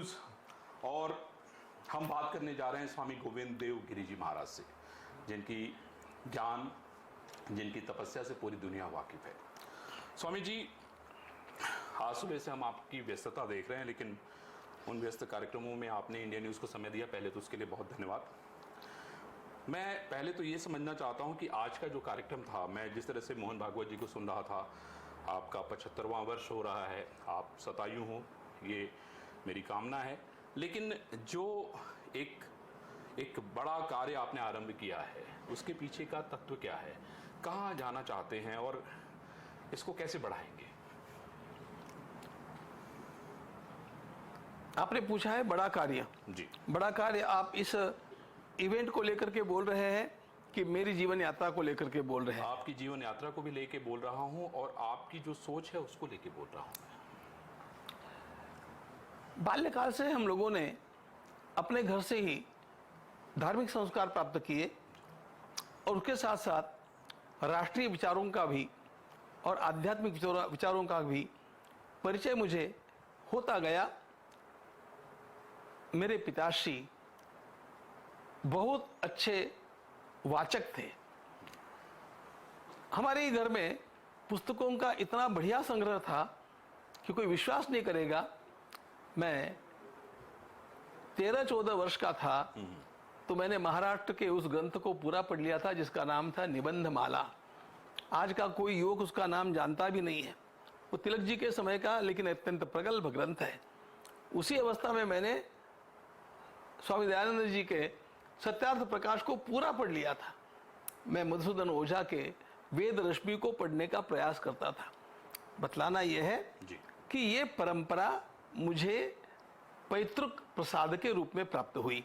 News और हम बात करने जा रहे हैं स्वामी गोविंद देव गिरी जी महाराज से, जिनकी ज्ञान, जिनकी तपस्या से पूरी दुनिया वाकिफ है। स्वामी जी, आज सुबह से हम आपकी व्यस्तता देख रहे हैं, लेकिन उन व्यस्त कार्यक्रमों में आपने इंडिया न्यूज़ को समय दिया, पहले तो उसके लिए बहुत धन्यवाद। मैं पहले तो ये समझना चाहता हूँ कि आज का जो कार्यक्रम था, मैं जिस तरह से मोहन भागवत जी को सुन रहा था, आपका 75वां वर्ष हो रहा है, आप शतायु हो, ये मेरी कामना है। लेकिन जो एक बड़ा कार्य आपने आरंभ किया है, उसके पीछे का तत्व क्या है, कहाँ जाना चाहते हैं और इसको कैसे बढ़ाएंगे? आपने पूछा है बड़ा कार्य जी। बड़ा कार्य, आप इस इवेंट को लेकर के बोल रहे हैं कि मेरी जीवन यात्रा को लेकर के बोल रहे हैं? आपकी जीवन यात्रा को भी लेके बोल रहा हूं और आपकी जो सोच है उसको लेके बोल रहा हूं। बाल्यकाल से हम लोगों ने अपने घर से ही धार्मिक संस्कार प्राप्त किए और उसके साथ साथ राष्ट्रीय विचारों का भी और आध्यात्मिक विचारों का भी परिचय मुझे होता गया। मेरे पिताश्री बहुत अच्छे वाचक थे। हमारे ही घर में पुस्तकों का इतना बढ़िया संग्रह था कि कोई विश्वास नहीं करेगा, मैं 13-14 वर्ष का था तो मैंने महाराष्ट्र के उस ग्रंथ को पूरा पढ़ लिया था जिसका नाम था निबंध माला। आज का कोई युवक उसका नाम जानता भी नहीं है। वो तिलक जी के समय का लेकिन अत्यंत प्रगल्भ ग्रंथ है। उसी अवस्था में मैंने स्वामी दयानंद जी के सत्यार्थ प्रकाश को पूरा पढ़ लिया था। मैं मधुसूदन ओझा के वेद रश्मि को पढ़ने का प्रयास करता था। बतलाना यह है कि ये परंपरा मुझे पैतृक प्रसाद के रूप में प्राप्त हुई।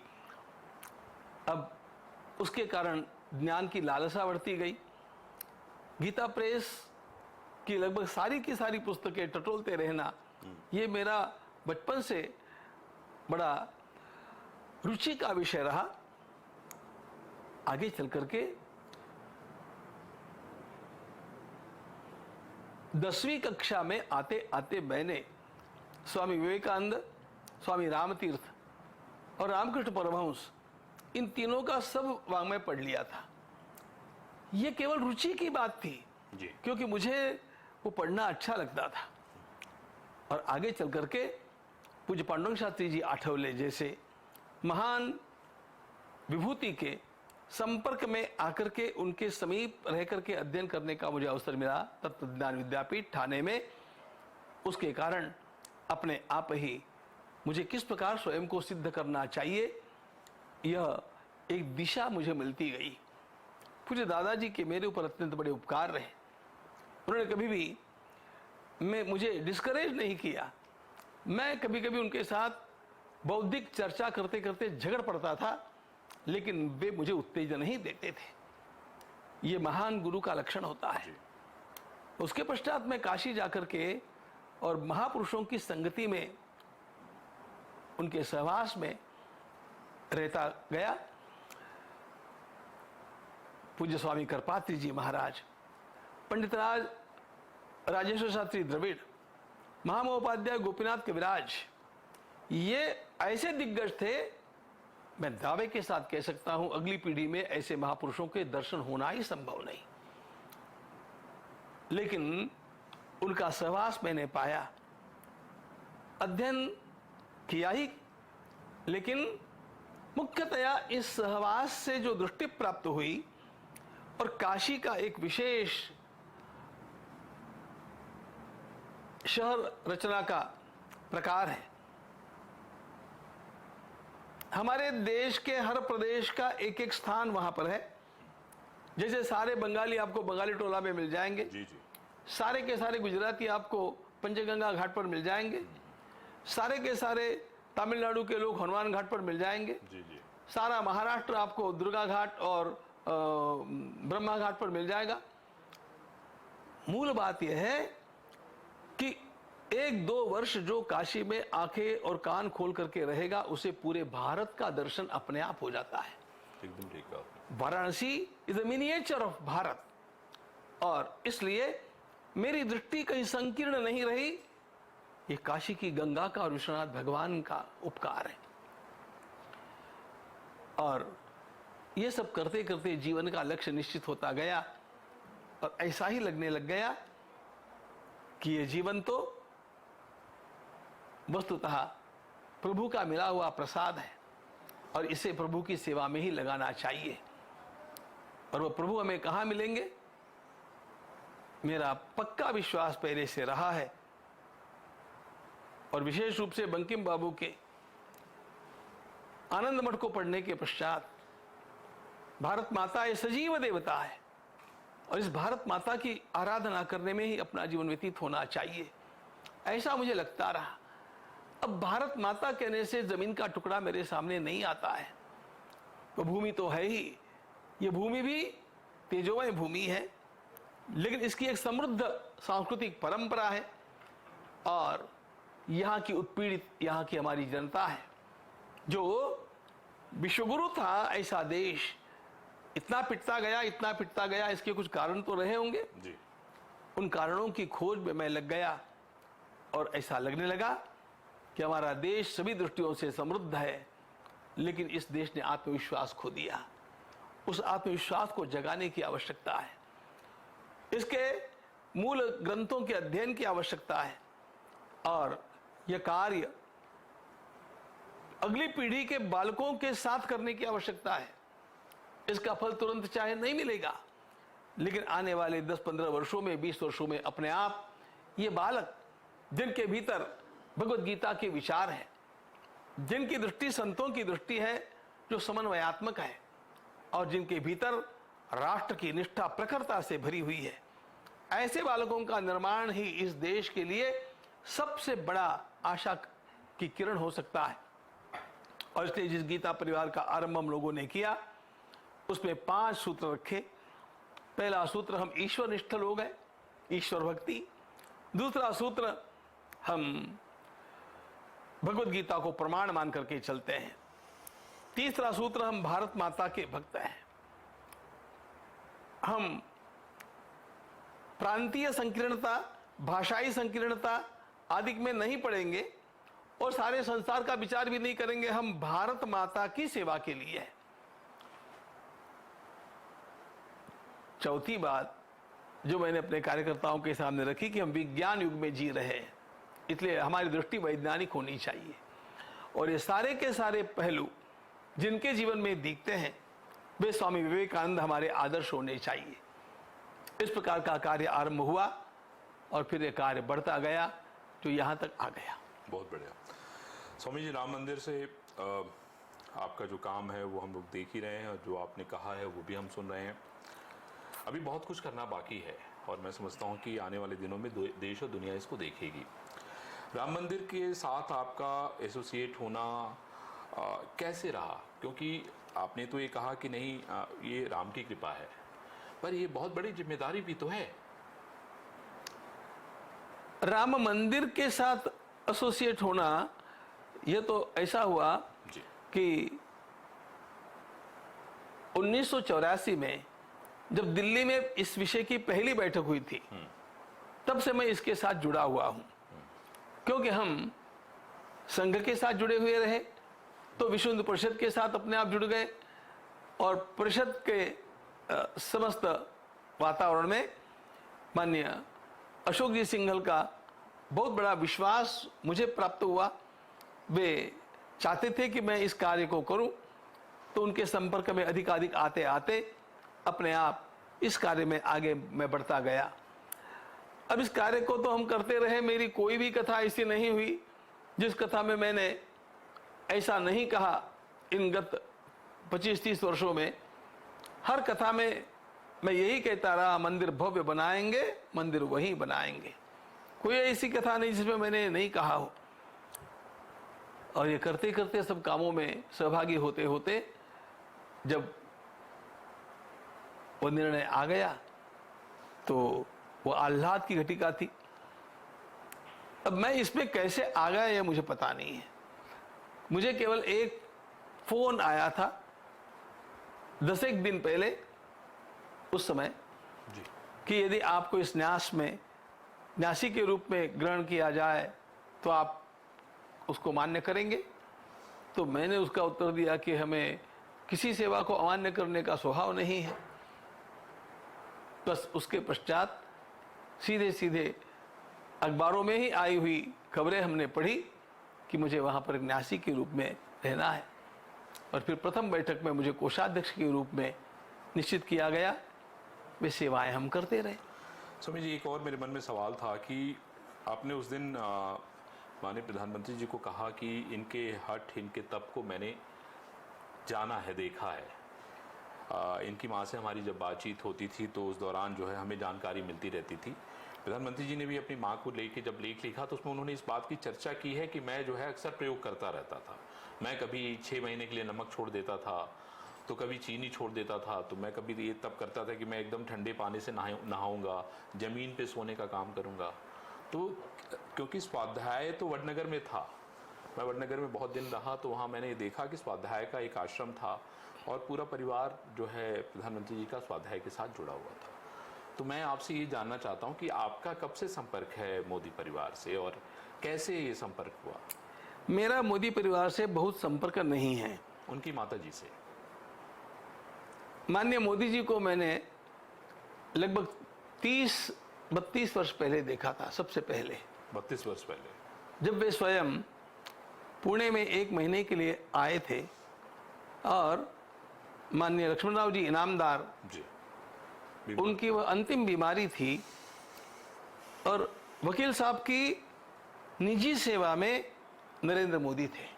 अब उसके कारण ज्ञान की लालसा बढ़ती गई। गीता प्रेस की लगभग सारी की सारी पुस्तकें टटोलते रहना, ये मेरा बचपन से बड़ा रुचि का विषय रहा। आगे चल करके 10वीं कक्षा में आते आते मैंने स्वामी विवेकानंद, स्वामी रामतीर्थ और रामकृष्ण परमहंस, इन तीनों का सब वाङ्मय पढ़ लिया था। यह केवल रुचि की बात थी जी। क्योंकि मुझे वो पढ़ना अच्छा लगता था। और आगे चल करके पूज्य पांडुरंग शास्त्री जी आठवले जैसे महान विभूति के संपर्क में आकर के उनके समीप रह करके अध्ययन करने का मुझे अवसर मिला तत्व ज्ञान विद्यापीठ ठाणे में। उसके कारण अपने आप ही मुझे किस प्रकार स्वयं को सिद्ध करना चाहिए, यह एक दिशा मुझे मिलती गई। पूज्य दादाजी के मेरे ऊपर अत्यंत बड़े उपकार रहे। उन्होंने कभी भी मुझे डिस्करेज नहीं किया। मैं कभी कभी उनके साथ बौद्धिक चर्चा करते करते झगड़ पड़ता था, लेकिन वे मुझे उत्तेजन नहीं देते थे। ये महान गुरु का लक्षण होता है। उसके पश्चात मैं काशी जाकर के और महापुरुषों की संगति में, उनके सहवास में रहता गया। पूज्य स्वामी करपात्री जी महाराज, पंडितराज राजेश्वर शास्त्री द्रविड़, महामहोपाध्याय गोपीनाथ कविराज, ये ऐसे दिग्गज थे, मैं दावे के साथ कह सकता हूं अगली पीढ़ी में ऐसे महापुरुषों के दर्शन होना ही संभव नहीं। लेकिन उनका सहवास मैंने पाया, अध्ययन किया ही, लेकिन मुख्यतया इस सहवास से जो दृष्टि प्राप्त हुई और काशी का एक विशेष शहर रचना का प्रकार है। हमारे देश के हर प्रदेश का एक एक स्थान वहां पर है। जैसे सारे बंगाली आपको बंगाली टोला में मिल जाएंगे, जी जी। सारे के सारे गुजराती आपको पंचगंगा घाट पर मिल जाएंगे, सारे के सारे तमिलनाडु के लोग हनुमान घाट पर मिल जाएंगे, जी जी। सारा महाराष्ट्र आपको दुर्गा घाट और ब्रह्मा घाट पर मिल जाएगा। मूल बात यह है कि 1-2 वर्ष जो काशी में आंखें और कान खोल करके रहेगा, उसे पूरे भारत का दर्शन अपने आप हो जाता है। एकदम ठीक है। Varanasi is the miniature of Bharat. और इसलिए मेरी दृष्टि कहीं संकीर्ण नहीं रही। ये काशी की गंगा का और विश्वनाथ भगवान का उपकार है। और ये सब करते करते जीवन का लक्ष्य निश्चित होता गया और ऐसा ही लगने लग गया कि ये जीवन तो वस्तुतः प्रभु का मिला हुआ प्रसाद है और इसे प्रभु की सेवा में ही लगाना चाहिए। और वो प्रभु हमें कहाँ मिलेंगे? मेरा पक्का विश्वास पहले से रहा है और विशेष रूप से बंकिम बाबू के आनंद मठ को पढ़ने के पश्चात भारत माता ये सजीव देवता है और इस भारत माता की आराधना करने में ही अपना जीवन व्यतीत होना चाहिए, ऐसा मुझे लगता रहा। अब भारत माता कहने से जमीन का टुकड़ा मेरे सामने नहीं आता है, वो भूमि तो है ही, ये भूमि भी तेजोमय भूमि है, लेकिन इसकी एक समृद्ध सांस्कृतिक परंपरा है और यहाँ की उत्पीड़ित यहाँ की हमारी जनता है। जो विश्वगुरु था ऐसा देश इतना पिटता गया, इसके कुछ कारण तो रहे होंगे जी। उन कारणों की खोज में मैं लग गया और ऐसा लगने लगा कि हमारा देश सभी दृष्टियों से समृद्ध है, लेकिन इस देश ने आत्मविश्वास खो दिया। उस आत्मविश्वास को जगाने की आवश्यकता है, इसके मूल ग्रंथों के अध्ययन की आवश्यकता है और यह कार्य अगली पीढ़ी के बालकों के साथ करने की आवश्यकता है। इसका फल तुरंत चाहे नहीं मिलेगा, लेकिन आने वाले 10-15 वर्षों में, 20 वर्षों में अपने आप ये बालक जिनके भीतर भगवत गीता के विचार हैं, जिनकी दृष्टि संतों की दृष्टि है जो समन्वयात्मक है और जिनके भीतर राष्ट्र की निष्ठा प्रखरता से भरी हुई है, ऐसे बालकों का निर्माण ही इस देश के लिए सबसे बड़ा आशा की किरण हो सकता है। और इसलिए जिस गीता परिवार का आरंभ हम लोगों ने किया उसमें 5 सूत्र रखे। पहला सूत्र, हम ईश्वरनिष्ठ लोग हैं, ईश्वर भक्ति। दूसरा सूत्र, हम भगवत गीता को प्रमाण मान करके चलते हैं। तीसरा सूत्र, हम भारत माता के भक्त हैं। हम प्रांतीय संकीर्णता, भाषाई संकीर्णता आदि में नहीं पड़ेंगे और सारे संसार का विचार भी नहीं करेंगे। हम भारत माता की सेवा के लिए हैं। चौथी बात जो मैंने अपने कार्यकर्ताओं के सामने रखी कि हम विज्ञान युग में जी रहे हैं, इसलिए हमारी दृष्टि वैज्ञानिक होनी चाहिए और ये सारे के सारे पहलू जिनके जीवन में दिखते हैं वे स्वामी विवेकानंद हमारे आदर्श होने चाहिए। इस प्रकार का कार्य आरंभ हुआ और फिर ये कार्य बढ़ता गया जो यहाँ तक आ गया। बहुत बढ़िया। स्वामी जी, राम मंदिर से आपका जो काम है वो हम लोग देख ही रहे हैं और जो आपने कहा है वो भी हम सुन रहे हैं। अभी बहुत कुछ करना बाकी है और मैं समझता हूँ कि आने वाले दिनों में देश और दुनिया इसको देखेगी। राम मंदिर के साथ आपका एसोसिएट होना कैसे रहा? क्योंकि आपने तो ये कहा कि नहीं ये राम की कृपा है, पर ये बहुत बड़ी जिम्मेदारी भी तो है। राम मंदिर के साथ एसोसिएट होना यह तो ऐसा हुआ जी। कि 1984 में जब दिल्ली में इस विषय की पहली बैठक हुई थी तब से मैं इसके साथ जुड़ा हुआ हूं, क्योंकि हम संघ के साथ जुड़े हुए रहे तो विश्व हिंदू परिषद के साथ अपने आप जुड़ गए और परिषद के समस्त वातावरण में माननीय अशोक जी सिंघल का बहुत बड़ा विश्वास मुझे प्राप्त हुआ। वे चाहते थे कि मैं इस कार्य को करूं, तो उनके संपर्क में अधिकाधिक आते आते अपने आप इस कार्य में आगे मैं बढ़ता गया। अब इस कार्य को तो हम करते रहे, मेरी कोई भी कथा ऐसी नहीं हुई जिस कथा में मैंने ऐसा नहीं कहा। इन गत 25-30 वर्षों में हर कथा में मैं यही कहता रहा, मंदिर भव्य बनाएंगे, मंदिर वही बनाएंगे। कोई ऐसी कथा नहीं जिसमें मैंने नहीं कहा हो। और ये करते करते सब कामों में सहभागी होते होते जब वो निर्णय आ गया तो वो आह्लाद की घटिका थी। अब मैं इसमें कैसे आ गया यह मुझे पता नहीं है। मुझे केवल एक फोन आया था 10 दिन पहले उस समय जी। कि यदि आपको इस न्यास में न्यासी के रूप में ग्रहण किया जाए तो आप उसको मान्य करेंगे? तो मैंने उसका उत्तर दिया कि हमें किसी सेवा को अमान्य करने का स्वभाव नहीं है। बस उसके पश्चात सीधे सीधे अखबारों में ही आई हुई खबरें हमने पढ़ी कि मुझे वहाँ पर एक न्यासी के रूप में रहना है, और फिर प्रथम बैठक में मुझे कोषाध्यक्ष के रूप में निश्चित किया गया। वे सेवाएं हम करते रहे। स्वामी जी, एक और मेरे मन में सवाल था कि आपने उस दिन माननीय प्रधानमंत्री जी को कहा कि इनके हठ, इनके तप को मैंने जाना है, देखा है। इनकी माँ से हमारी जब बातचीत होती थी तो उस दौरान जो है हमें जानकारी मिलती रहती थी। प्रधानमंत्री जी ने भी अपनी माँ को लेके जब लेख लिखा तो उसमें उन्होंने इस बात की चर्चा की है कि मैं जो है अक्सर प्रयोग करता रहता था। मैं कभी 6 महीने के लिए नमक छोड़ देता था, तो कभी चीनी छोड़ देता था, तो मैं कभी ये तब करता था कि मैं एकदम ठंडे पानी से नहाऊंगा, ज़मीन पे सोने का काम करूंगा। तो क्योंकि स्वाध्याय तो वडनगर में था, मैं वडनगर में बहुत दिन रहा, तो वहाँ मैंने देखा कि स्वाध्याय का एक आश्रम था और पूरा परिवार जो है प्रधानमंत्री जी का स्वाध्याय के साथ जुड़ा हुआ था। तो मैं आपसे ये जानना चाहता हूँ कि आपका कब से संपर्क है मोदी परिवार से और कैसे ये संपर्क हुआ? मेरा मोदी परिवार से बहुत संपर्क नहीं है। उनकी माता जी से? माननीय मोदी जी को मैंने लगभग 30-32 वर्ष पहले देखा था, सबसे पहले। 32 वर्ष पहले? जब वे स्वयं पुणे में 1 महीने के लिए आए थे और माननीय लक्ष्मणराव जी इनामदार जी, उनकी वह अंतिम बीमारी थी और वकील साहब की निजी सेवा में नरेंद्र मोदी थे।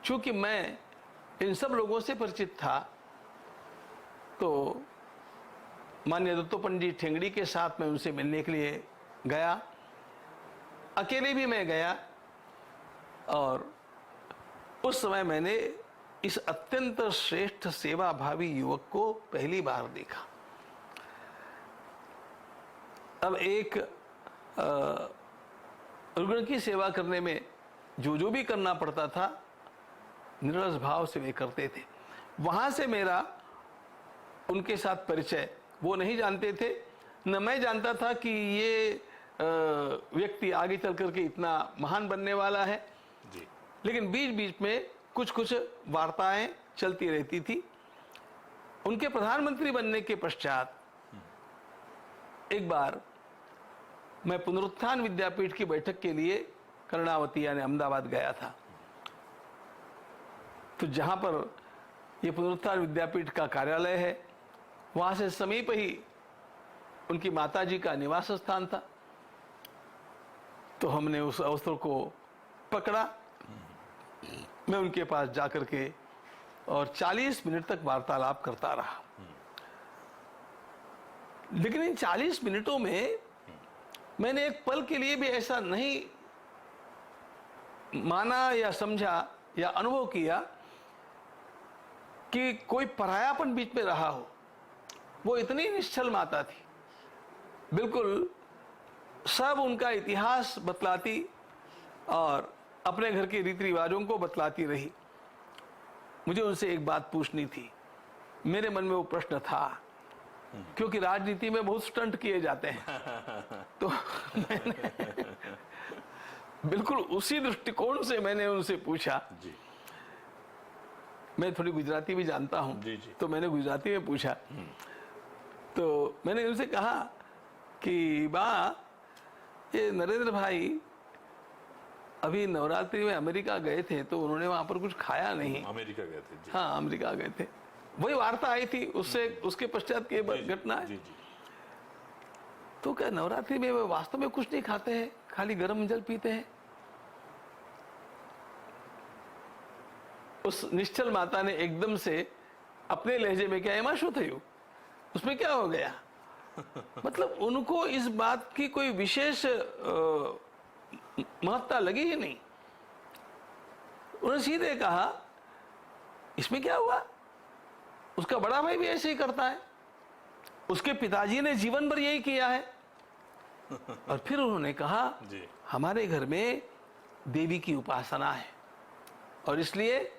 चूंकि मैं इन सब लोगों से परिचित था तो माननीय दत्तोपंत जी ठेंगड़ी के साथ मैं उनसे मिलने के लिए गया, अकेले भी मैं गया, और उस समय मैंने इस अत्यंत श्रेष्ठ सेवाभावी युवक को पहली बार देखा। अब एक रुग्ण की सेवा करने में जो भी करना पड़ता था निरलस भाव से वे करते थे। वहां से मेरा उनके साथ परिचय, वो नहीं जानते थे, न मैं जानता था कि ये व्यक्ति आगे चल करके इतना महान बनने वाला है जी। लेकिन बीच बीच में कुछ वार्ताएं चलती रहती थी। उनके प्रधानमंत्री बनने के पश्चात एक बार मैं पुनरुत्थान विद्यापीठ की बैठक के लिए कर्णावती यानी अहमदाबाद गया था। तो जहां पर यह पुनरुत्थान विद्यापीठ का कार्यालय है, वहां से समीप ही उनकी माताजी का निवास स्थान था। तो हमने उस अवसर को पकड़ा, मैं उनके पास जाकर के और 40 मिनट तक वार्तालाप करता रहा। लेकिन इन 40 मिनटों में मैंने एक पल के लिए भी ऐसा नहीं माना या समझा या अनुभव किया कि कोई परायापन बीच में रहा हो। वो इतनी निश्चल माता थी, बिल्कुल सब उनका इतिहास बतलाती और अपने घर के रीति रिवाजों को बतलाती रही। मुझे उनसे एक बात पूछनी थी, मेरे मन में वो प्रश्न था, क्योंकि राजनीति में बहुत स्टंट किए जाते हैं। तो मैंने बिल्कुल उसी दृष्टिकोण से मैंने उनसे पूछा। जी। मैं थोड़ी गुजराती भी जानता हूं, जी, जी। तो मैंने गुजराती में पूछा। तो मैंने उनसे कहा कि बा, ये नरेंद्र भाई अभी नवरात्रि में अमेरिका गए थे तो उन्होंने वहां पर कुछ खाया नहीं। अमेरिका गए थे? जी। हाँ, अमेरिका गए थे। वही वार्ता आई थी, उससे उसके पश्चात की घटना है। जी जी। तो क्या नवरात्रि में वे वास्तव में कुछ नहीं खाते हैं, खाली गर्म जल पीते हैं? उस निश्चल माता ने एकदम से अपने लहजे में, क्या एमा शू थयु, उसमें क्या हो गया? मतलब उनको इस बात की कोई विशेष महत्ता लगी ही नहीं। उन्होंने सीधे कहा, इसमें क्या हुआ, उसका बड़ा भाई भी ऐसे ही करता है, उसके पिताजी ने जीवन भर यही किया है। और फिर उन्होंने कहा, जी। हमारे घर में देवी की उपासना है और इसलिए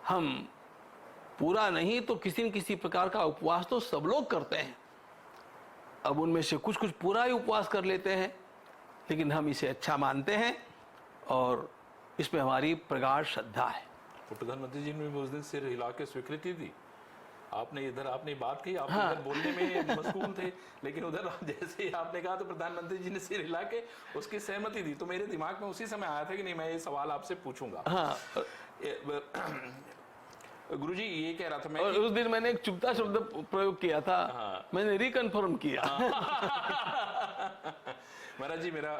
हम पूरा नहीं तो किसी न किसी प्रकार का उपवास तो सब लोग करते हैं। अब उनमें से कुछ पूरा ही उपवास कर लेते हैं, लेकिन हम इसे अच्छा मानते हैं और इसमें हमारी प्रगाढ़ श्रद्धा है। तो प्रधानमंत्री जी ने भी उस दिन सिर हिला के स्वीकृति दी। आपने बात कही, आप हाँ। इधर बोलने में मशगूल थे, लेकिन उधर जैसे ही आपने कहा तो प्रधानमंत्री जी ने सिर हिला के उसकी सहमति दी। तो मेरे दिमाग में उसी समय आया था कि नहीं, मैं ये सवाल आपसे पूछूंगा। हाँ, गुरुजी ये कह रहा था मैं और उस दिन मैंने एक चुपता शब्द प्रयोग किया था। हाँ। मैंने रिकन्फर्म किया। महाराज जी, मेरा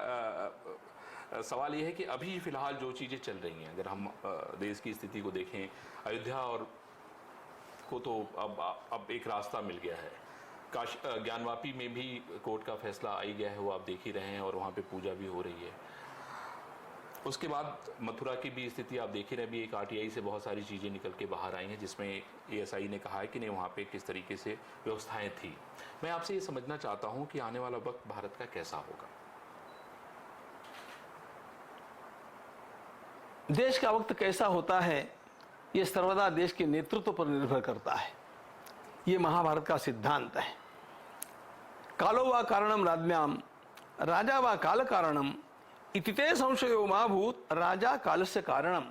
सवाल ये है कि अभी फिलहाल जो चीजें चल रही हैं, अगर हम देश की स्थिति को देखें, अयोध्या और को तो अब एक रास्ता मिल गया है। ज्ञानवापी में भी कोर्ट का फैसला आई गया है, वो आप देख ही रहे हैं, और वहाँ पे पूजा भी हो रही है। उसके बाद मथुरा की भी स्थिति आप देख ही रहे हैं, भी एक आरटीआई से बहुत सारी चीज़ें निकल के बाहर आई हैं, जिसमें एएसआई ने कहा है कि नहीं, वहाँ पे किस तरीके से व्यवस्थाएं थी। मैं आपसे ये समझना चाहता हूँ कि आने वाला वक्त भारत का कैसा होगा। देश का वक्त कैसा होता है ये सर्वदा देश के नेतृत्व पर निर्भर करता है। ये महाभारत का सिद्धांत है। कालो वा कारणम राज्ञाम राजा वा काल कारणम इतिते संशयो महाभूत राजा कालस्य कारणम।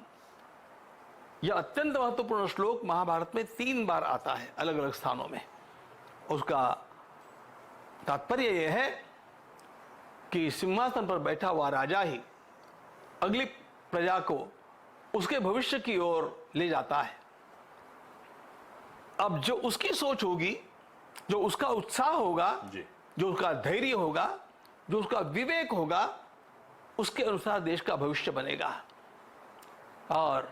यह अत्यंत महत्वपूर्ण श्लोक महाभारत में 3 बार आता है अलग अलग स्थानों में। उसका तात्पर्य यह है कि सिंहासन पर बैठा हुआ राजा ही अगली प्रजा को उसके भविष्य की ओर ले जाता है। अब जो उसकी सोच होगी, जो उसका उत्साह होगा, जो उसका धैर्य होगा, जो उसका विवेक होगा, उसके अनुसार देश का भविष्य बनेगा। और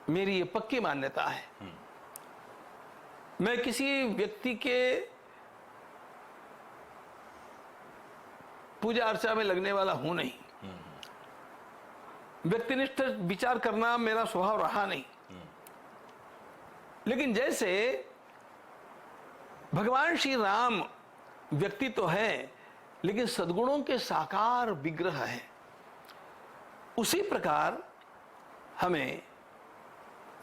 मेरी ये पक्की मान्यता है, मैं किसी व्यक्ति के पूजा अर्चा में लगने वाला हूं नहीं। व्यक्तिनिष्ठ विचार करना मेरा स्वभाव रहा नहीं। लेकिन जैसे भगवान श्री राम व्यक्ति तो है, लेकिन सद्गुणों के साकार विग्रह है, उसी प्रकार हमें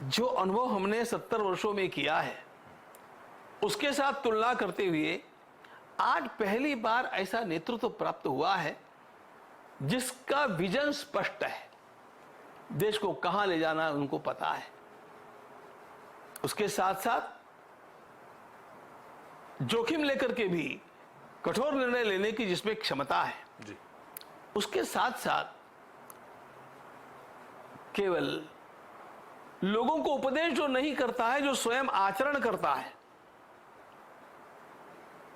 जो अनुभव हमने 70 वर्षों में किया है, उसके साथ तुलना करते हुए आज पहली बार ऐसा नेतृत्व प्राप्त हुआ है जिसका विजन स्पष्ट है। देश को कहां ले जाना है उनको पता है। उसके साथ साथ जोखिम लेकर के भी कठोर निर्णय लेने की जिसमें क्षमता है जी। उसके साथ साथ केवल लोगों को उपदेश जो नहीं करता है, जो स्वयं आचरण करता है।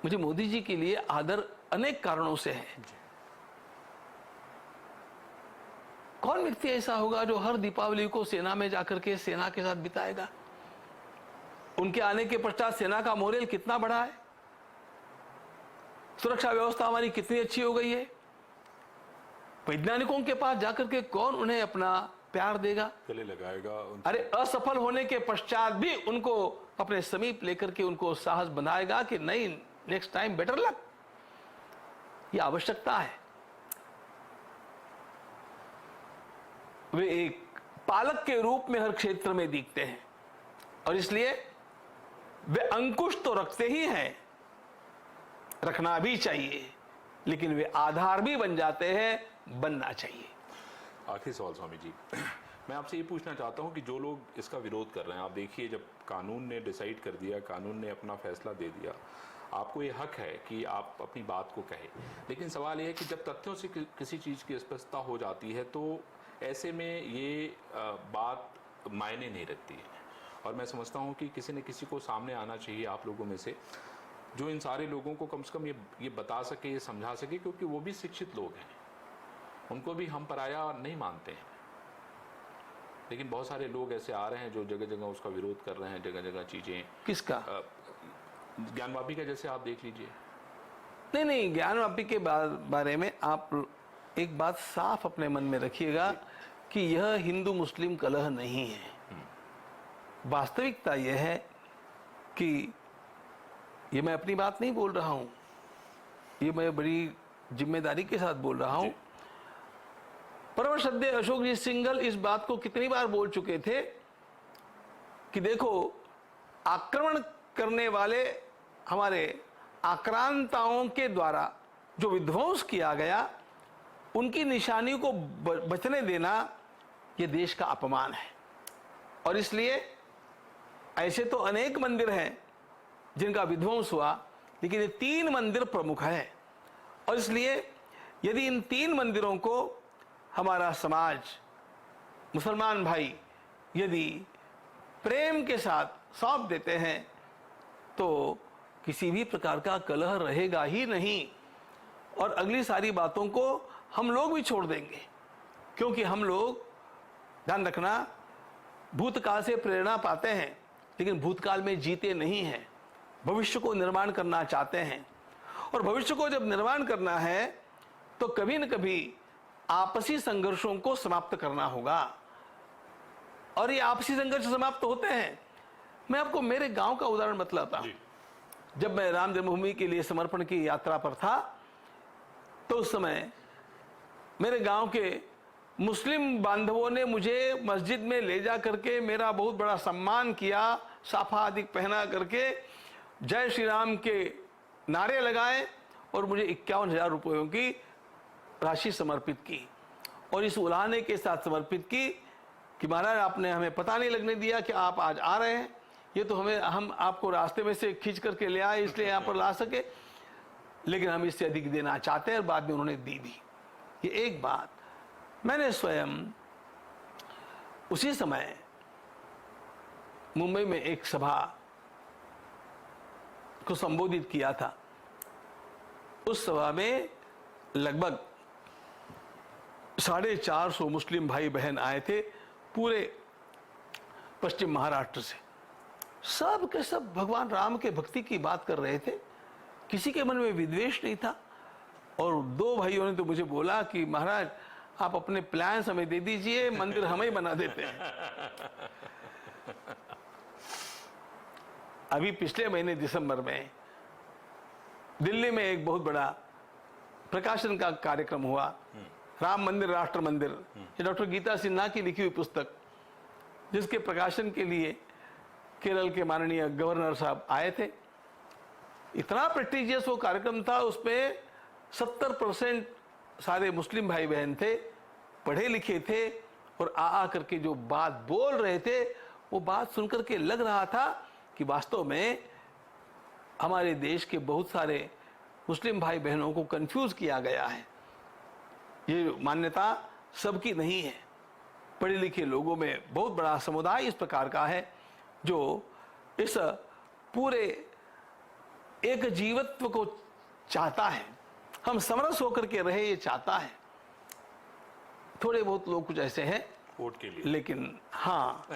मुझे मोदी जी के लिए आदर अनेक कारणों से है। कौन व्यक्ति ऐसा होगा जो हर दीपावली को सेना में जाकर के सेना के साथ बिताएगा? उनके आने के पश्चात सेना का मोरल कितना बढ़ा है, सुरक्षा व्यवस्था हमारी कितनी अच्छी हो गई है। वैज्ञानिकों के पास जाकर के कौन उन्हें अपना प्यार देगा, गले लगाएगा? अरे असफल होने के पश्चात भी उनको अपने समीप लेकर के उनको साहस बनाएगा कि नहीं, नेक्स्ट टाइम बेटर लक। यह आवश्यकता है। वे एक पालक के रूप में हर क्षेत्र में दिखते हैं और इसलिए वे अंकुश तो रखते ही हैं, रखना भी चाहिए, लेकिन वे आधार भी बन जाते हैं, बनना चाहिए। आखिरी सवाल स्वामी जी, मैं आपसे ये पूछना चाहता हूँ कि जो लोग इसका विरोध कर रहे हैं, आप देखिए जब कानून ने डिसाइड कर दिया, कानून ने अपना फैसला दे दिया, आपको ये हक है कि आप अपनी बात को कहें। लेकिन सवाल ये है कि जब तथ्यों से किसी चीज़ की स्पष्टता हो जाती है तो ऐसे में ये बात मायने नहीं रखती है। और मैं समझता हूँ कि किसी न किसी को सामने आना चाहिए आप लोगों में से, जो इन सारे लोगों को कम से कम ये बता सके, ये समझा सके, क्योंकि वो भी शिक्षित लोग हैं, उनको भी हम पराया नहीं मानते हैं। लेकिन बहुत सारे लोग ऐसे आ रहे हैं जो जगह जगह उसका विरोध कर रहे हैं, जगह जगह चीज़ें। किसका? ज्ञानवापी का जैसे आप देख लीजिए। नहीं, ज्ञानवापी के बारे में आप एक बात साफ अपने मन में रखिएगा कि यह हिंदू मुस्लिम कलह नहीं है। वास्तविकता यह है कि ये मैं अपनी बात नहीं बोल रहा हूं, ये मैं बड़ी जिम्मेदारी के साथ बोल रहा हूं। परम श्रद्धेय अशोक जी सिंघल इस बात को कितनी बार बोल चुके थे कि देखो, आक्रमण करने वाले हमारे आक्रांताओं के द्वारा जो विध्वंस किया गया, उनकी निशानी को बचने देना ये देश का अपमान है। और इसलिए ऐसे तो अनेक मंदिर हैं जिनका विध्वंस हुआ, लेकिन ये 3 मंदिर प्रमुख हैं। और इसलिए यदि इन 3 मंदिरों को हमारा समाज, मुसलमान भाई यदि प्रेम के साथ सौंप देते हैं तो किसी भी प्रकार का कलह रहेगा ही नहीं, और अगली सारी बातों को हम लोग भी छोड़ देंगे। क्योंकि हम लोग, ध्यान रखना, भूतकाल से प्रेरणा पाते हैं लेकिन भूतकाल में जीते नहीं हैं। भविष्य को निर्माण करना चाहते हैं, और भविष्य को जब निर्माण करना है तो कभी न कभी आपसी संघर्षों को समाप्त करना होगा, और ये आपसी संघर्ष समाप्त होते हैं। मैं आपको मेरे गांव का उदाहरण बतलाता हूं। जब मैं राम जन्मभूमि के लिए समर्पण की यात्रा पर था तो उस समय मेरे गांव के मुस्लिम बांधवों ने मुझे मस्जिद में ले जा करके मेरा बहुत बड़ा सम्मान किया, साफा आदि पहना करके जय श्री राम के नारे लगाए और मुझे 51,000 रुपयों की राशि समर्पित की, और इस उलाहने के साथ समर्पित की कि महाराज आपने हमें पता नहीं लगने दिया कि आप आज आ रहे हैं, ये तो हम आपको रास्ते में से खींच करके ले आए इसलिए यहाँ पर ला सके, लेकिन हम इससे अधिक देना चाहते हैं। और बाद में उन्होंने दी भी। ये एक बात। मैंने स्वयं उसी समय मुंबई में एक सभा को संबोधित किया था। उस सभा में लगभग 450 मुस्लिम भाई बहन आए थे पूरे पश्चिम महाराष्ट्र से। सब के सब भगवान राम के भक्ति की बात कर रहे थे, किसी के मन में विद्वेष नहीं था। और 2 भाइयों ने तो मुझे बोला कि महाराज आप अपने प्लान हमें दे दीजिए, मंदिर हम ही बना देते हैं। अभी पिछले महीने दिसंबर में दिल्ली में एक बहुत बड़ा प्रकाशन का कार्यक्रम हुआ, राम मंदिर राष्ट्र मंदिर, ये डॉक्टर गीता सिन्हा की लिखी हुई पुस्तक, जिसके प्रकाशन के लिए केरल के माननीय गवर्नर साहब आए थे। इतना प्रेस्टिजियस वो कार्यक्रम था, उसमें 70% सारे मुस्लिम भाई बहन थे, पढ़े लिखे थे, और आ करके जो बात बोल रहे थे वो बात सुनकर के लग रहा था कि वास्तव में हमारे देश के बहुत सारे मुस्लिम भाई बहनों को कंफ्यूज किया गया है। ये मान्यता सबकी नहीं है। पढ़े लिखे लोगों में बहुत बड़ा समुदाय इस प्रकार का है जो इस पूरे एक जीवत्व को चाहता है, हम समरस होकर के रहे ये चाहता है। थोड़े बहुत लोग कुछ ऐसे हैं वोट के लिए, लेकिन हाँ